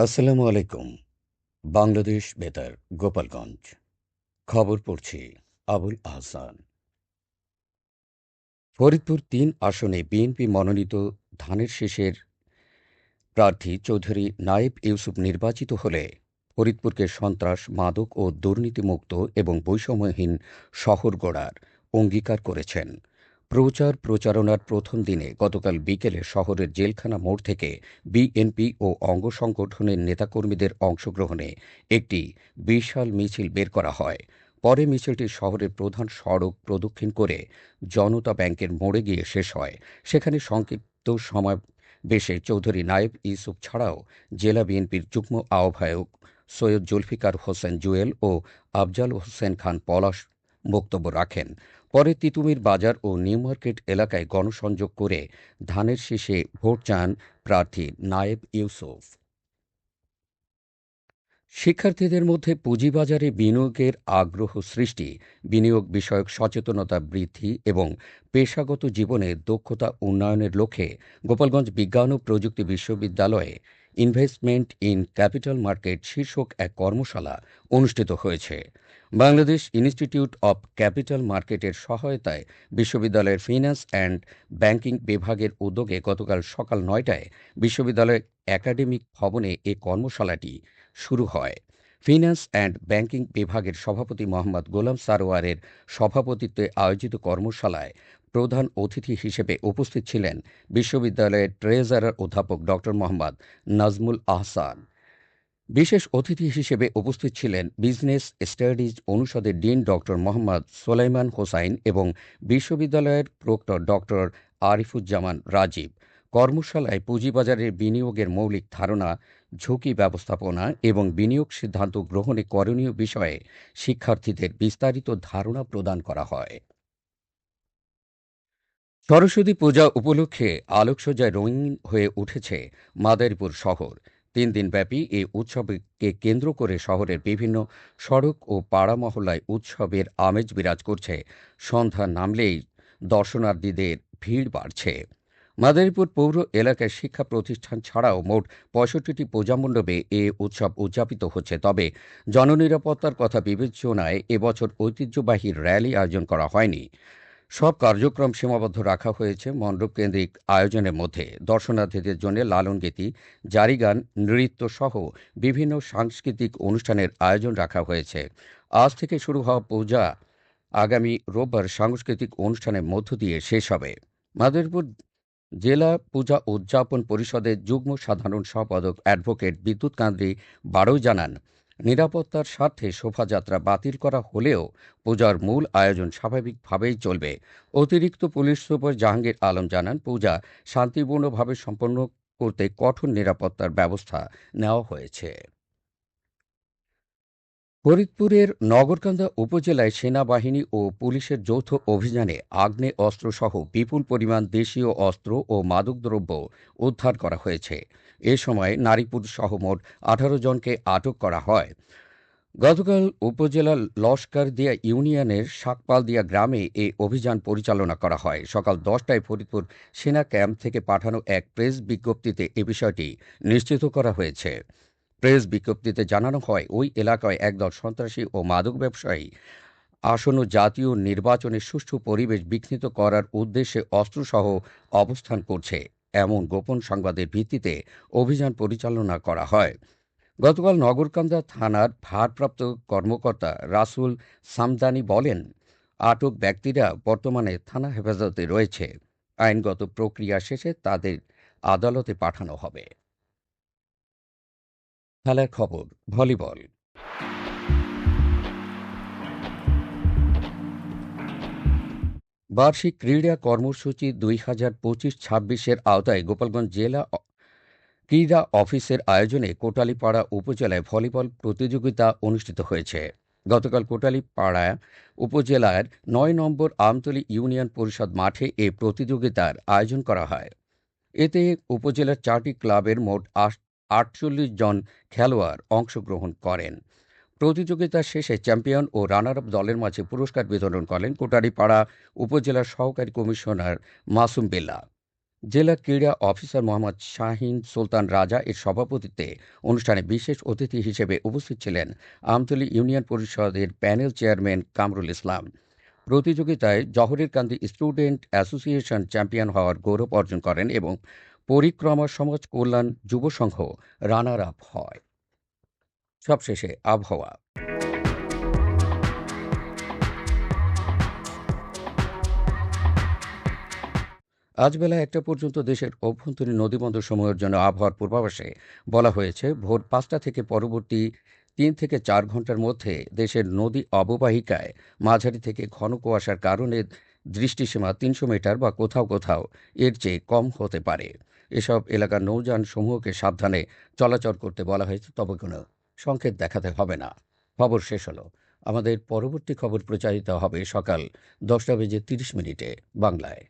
আসসালামু আলাইকুম। বাংলাদেশ বেতার, গোপালগঞ্জ। খবর পড়ছি আবুল আহসান। ফরিদপুর-৩ আসনে বিএনপি মনোনীত ধানের শীষের প্রার্থী চৌধুরী নায়েব ইউসুফ নির্বাচিত হলে ফরিদপুরকে সন্ত্রাস, মাদক ও দুর্নীতিমুক্ত এবং বৈষম্যহীন শহর গড়ার অঙ্গীকার করেছেন। প্রচারণার প্রথম দিনে গতকাল বিকেলে শহরের জেলখানা মোড় থেকে বিএনপি ও অঙ্গ সংগঠনের নেতাকর্মীদের অংশগ্রহণে একটি বিশাল মিছিল বের করা হয়। পরে মিছিলটি শহরের প্রধান সড়ক প্রদক্ষিণ করে জনতা ব্যাংকের মোড়ে গিয়ে শেষ হয়। সেখানে সংক্ষিপ্ত সমাবেশে চৌধুরী নায়েব ইউসুফ ছাড়াও জেলা বিএনপির যুগ্ম আহ্বায়ক সৈয়দ জুলফিকার হোসেন জুয়েল ও আফজাল হোসেন খান পলাশ বক্তব্য রাখেন। পরে তিতুমির বাজার ও নিউ মার্কেট এলাকায় গণসংযোগ করে ধানের শীষে ভোট চান প্রার্থী নায়েব ইউসুফ। শিক্ষার্থীদের মধ্যে পুঁজিবাজারে বিনিয়োগের আগ্রহ সৃষ্টি, বিনিয়োগ বিষয়ক সচেতনতা বৃদ্ধি এবং পেশাগত জীবনে দক্ষতা উন্নয়নের লক্ষ্যে গোপালগঞ্জ বিজ্ঞান ও প্রযুক্তি বিশ্ববিদ্যালয়ে ইনভেস্টমেন্ট ইন ক্যাপিটাল মার্কেট শীর্ষক এক কর্মশালা অনুষ্ঠিত হয়েছে। বাংলাদেশ ইনস্টিটিউট অব ক্যাপিটাল মার্কেটের সহায়তায় বিশ্ববিদ্যালয়ের ফিন্যান্স অ্যান্ড ব্যাংকিং বিভাগের উদ্যোগে গতকাল সকাল ৯টায় বিশ্ববিদ্যালয়ের একাডেমিক ভবনে এ কর্মশালাটি শুরু হয়। ফিন্যান্স অ্যান্ড ব্যাংকিং বিভাগের সভাপতি মোহাম্মদ গোলাম সারোয়ারের সভাপতিত্বে আয়োজিত কর্মশালায় প্রধান অতিথি হিসেবে উপস্থিত ছিলেন বিশ্ববিদ্যালয়ের ট্রেজারার অধ্যাপক ড মোহাম্মদ নাজমুল আহসান। বিশেষ অতিথি হিসেবে উপস্থিত ছিলেন বিজনেস স্টাডিজ অনুষদের ডিন ড মোহাম্মদ সোলাইমান হোসাইন এবং বিশ্ববিদ্যালয়ের প্রক্টর ড আরিফুজ্জামান রাজীব। কর্মশালায় পুঁজিবাজারের বিনিয়োগের মৌলিক ধারণা, ঝুঁকি ব্যবস্থাপনা এবং বিনিয়োগ সিদ্ধান্ত গ্রহণে করণীয় বিষয়ে শিক্ষার্থীদের বিস্তারিত ধারণা প্রদান করা হয়। সরস্বতী পূজা উপলক্ষে আলোকসজ্জায় রঙিন হয়ে উঠেছে মাদারীপুর শহর। ৩ দিনব্যাপী এই উৎসবকে কেন্দ্র করে শহরের বিভিন্ন সড়ক ও পাড়া মহল্লায় উৎসবের আমেজ বিরাজ করছে। সন্ধ্যা নামলেই দর্শনার্থীদের ভিড় বাড়ছে। মাদারীপুর পৌর এলাকায় শিক্ষা প্রতিষ্ঠান ছাড়াও মোট ৬৫টি পূজামণ্ডপে এ উৎসব উদযাপিত হচ্ছে। তবে জননিরাপত্তার কথা বিবেচনায় এবছর ঐতিহ্যবাহী র্যালি আয়োজন করা হয়নি। সব কার্যক্রম সীমাবদ্ধ রাখা হয়েছে মণ্ডপকেন্দ্রিক আয়োজনের মধ্যে। দর্শনার্থীদের জন্য লালনগীতি, জারিগান, নৃত্য সহ বিভিন্ন সাংস্কৃতিক অনুষ্ঠানের আয়োজন রাখা হয়েছে। আজ থেকে শুরু হওয়া পূজা আগামী রোববার সাংস্কৃতিক অনুষ্ঠানের মধ্য দিয়ে শেষ হবে। মাদারীপুর জেলা পূজা উদযাপন পরিষদের যুগ্ম সাধারণ সম্পাদক অ্যাডভোকেট বিদ্যুৎ কান্তি বাড়ৈ জানান, নিরাপত্তার স্বার্থে শোভাযাত্রা বাতিল করা হলেও পূজার মূল আয়োজন স্বাভাবিকভাবেই চলবে। অতিরিক্ত পুলিশ সুপার জাহাঙ্গীর আলম জানান, পূজা শান্তিপূর্ণভাবে সম্পন্ন করতে কঠোর নিরাপত্তার ব্যবস্থা নেওয়া হয়েছে। ফরিদপুরের নগরকান্দা উপজেলায় সেনাবাহিনী ও পুলিশের যৌথ অভিযানে আগ্নেয় অস্ত্রসহ বিপুল পরিমাণ দেশীয় অস্ত্র ও মাদকদ্রব্য উদ্ধার করা হয়েছে। এ সময় নারীপুর সহ মোট ১৮ জনকে আটক করা হয়। গতকাল উপজেলার লস্করদিয়া ইউনিয়নের শাকপালদিয়া গ্রামে এ অভিযান পরিচালনা করা হয়। সকাল ১০টায় ফরিদপুর সেনা ক্যাম্প থেকে পাঠানো এক প্রেস বিজ্ঞপ্তিতে এ বিষয়টি নিশ্চিত করা হয়েছে। প্রেস বিজ্ঞপ্তিতে জানানো হয়, ওই এলাকায় একদল সন্ত্রাসী ও মাদক ব্যবসায়ী আসন্ন জাতীয় নির্বাচনের সুষ্ঠু পরিবেশ বিঘ্নিত করার উদ্দেশ্যে অস্ত্রসহ অবস্থান করছে। এমন গোপন সংবাদের ভিত্তিতে অভিযান পরিচালনা করা হয়। গতকাল নগরকান্দা থানার ভারপ্রাপ্ত কর্মকর্তা রাসুল সামদানি বলেন, আটক ব্যক্তিরা বর্তমানে থানা হেফাজতে রয়েছে। আইনগত প্রক্রিয়া শেষে তাদের আদালতে পাঠানো হবে। খেলার খবর, ভলিবল। বার্ষিক ক্রীড়া কর্মসূচি ২০২৫-২৬-এর আওতায় গোপালগঞ্জ জেলা ক্রীড়া অফিসের আয়োজনে কোটালীপাড়া উপজেলায় ভলিবল প্রতিযোগিতা অনুষ্ঠিত হয়েছে। গতকাল কোটালীপাড়া উপজেলার ৯ নম্বর আমতলী ইউনিয়ন পরিষদ মাঠে এ প্রতিযোগিতার আয়োজন করা হয়। এতে উপজেলার ৪টি ক্লাবের মোট ৪৮ জন খেলোয়াড় অংশগ্রহণ করেন। প্রতিযোগিতা শেষে চ্যাম্পিয়ন ও রানার আপ দলের মাঝে পুরস্কার বিতরণ করেন কোটালীপাড়া উপজেলার সহকারী কমিশনার মাসুম বিল্লাহ। জেলা ক্রীড়া অফিসার মোহাম্মদ শাহিন সুলতান রাজা এর সভাপতিত্বে অনুষ্ঠানে বিশেষ অতিথি হিসেবে উপস্থিত ছিলেন আমতলী ইউনিয়ন পরিষদের প্যানেল চেয়ারম্যান কামরুল ইসলাম। প্রতিযোগিতায় জহরের কান্দি স্টুডেন্ট অ্যাসোসিয়েশন চ্যাম্পিয়ন হওয়ার গৌরব অর্জন করেন এবং পরিক্রমা সমাজ কল্যাণ যুব সংঘ রানার আপ হয়। সবশেষে আবহাওয়া। আজ বেলা ১টা পর্যন্ত দেশের অভ্যন্তরীণ নদীবন্দরসমূহের জন্য আবহাওয়ার পূর্বাভাসে বলা হয়েছে, ভোর ৫টা থেকে পরবর্তী ৩ থেকে ৪ ঘণ্টার মধ্যে দেশের নদী অববাহিকায় মাঝারি থেকে ঘন কুয়াশার কারণে দৃষ্টিসীমা ৩০০ মিটার বা কোথাও কোথাও এর চেয়ে কম হতে পারে। এসব এলাকার নৌযান সমূহকে সাবধানে চলাচল করতে বলা হয়েছে, তবে কোনো সংকেত দেখাতে হবে না। খবর শেষ হলো। আমাদের পরবর্তী খবর প্রচারিত হবে সকাল ১০টা বেজে ৩০ মিনিটে বাংলায়।